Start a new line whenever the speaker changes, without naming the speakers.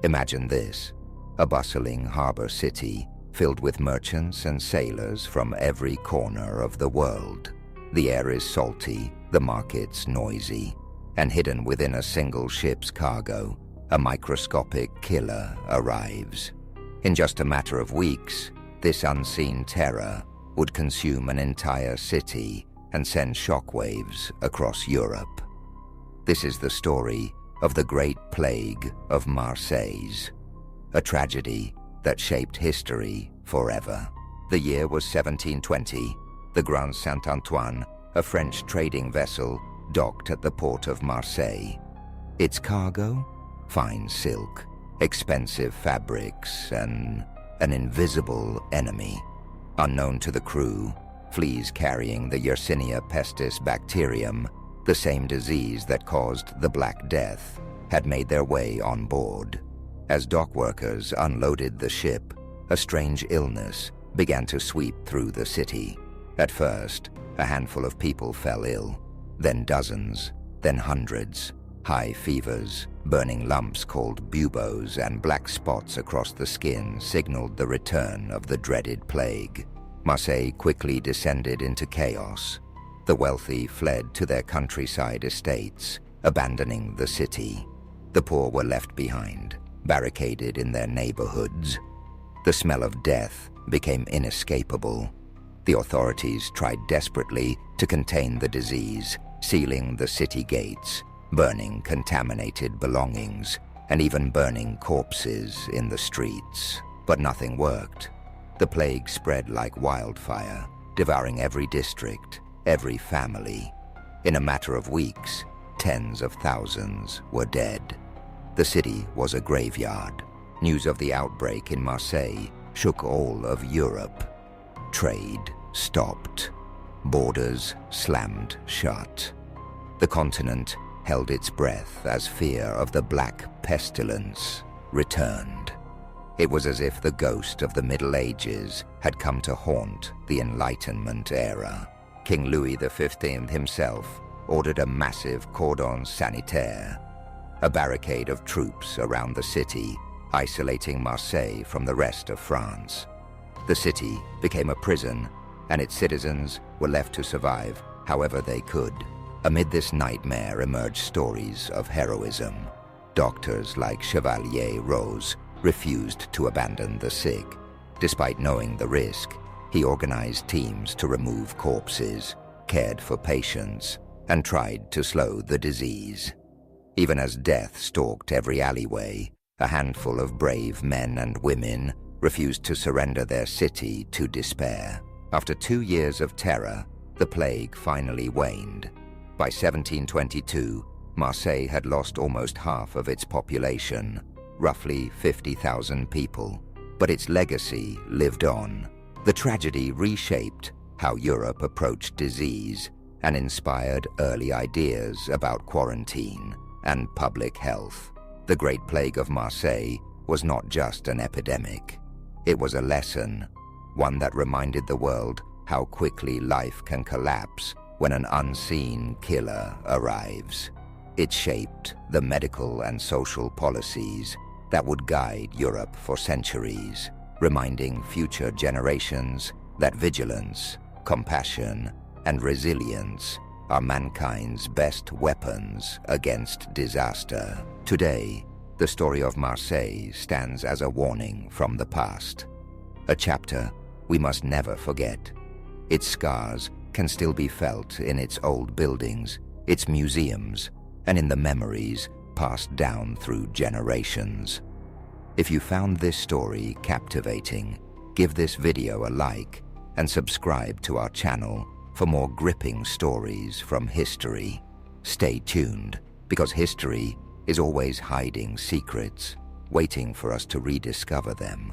Imagine this: a bustling harbor city filled with merchants and sailors from every corner of the world. The air is salty, the markets noisy, and hidden within a single ship's cargo, a microscopic killer arrives. In just a matter of weeks, this unseen terror would consume an entire city and send shockwaves across Europe. This is the story of the Great Plague of Marseilles, a tragedy that shaped history forever. The year was 1720. The Grand Saint-Antoine, a French trading vessel, docked at the port of Marseille. Its cargo? Fine silk, expensive fabrics, and an invisible enemy. Unknown to the crew, fleas carrying the Yersinia pestis bacterium, the same disease that caused the Black Death, had made their way on board. As dock workers unloaded the ship, a strange illness began to sweep through the city. At first, a handful of people fell ill, then dozens, then hundreds. High fevers, burning lumps called buboes, and black spots across the skin signaled the return of the dreaded plague. Marseille quickly descended into chaos. The wealthy fled to their countryside estates, abandoning the city. The poor were left behind, barricaded in their neighborhoods. The smell of death became inescapable. The authorities tried desperately to contain the disease, sealing the city gates, burning contaminated belongings, and even burning corpses in the streets. But nothing worked. The plague spread like wildfire, devouring every district, every family. In a matter of weeks, tens of thousands were dead. The city was a graveyard. News of the outbreak in Marseille shook all of Europe. Trade stopped. Borders slammed shut. The continent held its breath as fear of the Black Pestilence returned. It was as if the ghost of the Middle Ages had come to haunt the Enlightenment era. King Louis XV himself ordered a massive cordon sanitaire, a barricade of troops around the city, isolating Marseille from the rest of France. The city became a prison, and its citizens were left to survive however they could. Amid this nightmare emerged stories of heroism. Doctors like Chevalier Rose refused to abandon the sick. Despite knowing the risk, he organized teams to remove corpses, cared for patients, and tried to slow the disease. Even as death stalked every alleyway, a handful of brave men and women refused to surrender their city to despair. After 2 years of terror, the plague finally waned. By 1722, Marseille had lost almost half of its population, roughly 50,000 people, but its legacy lived on. The tragedy reshaped how Europe approached disease and inspired early ideas about quarantine and public health. The Great Plague of Marseille was not just an epidemic. It was a lesson, one that reminded the world how quickly life can collapse when an unseen killer arrives. It shaped the medical and social policies that would guide Europe for centuries, reminding future generations that vigilance, compassion, and resilience are mankind's best weapons against disaster. Today, the story of Marseille stands as a warning from the past, a chapter we must never forget. Its scars can still be felt in its old buildings, its museums, and in the memories passed down through generations. If you found this story captivating, give this video a like and subscribe to our channel for more gripping stories from history. Stay tuned, because history is always hiding secrets, waiting for us to rediscover them.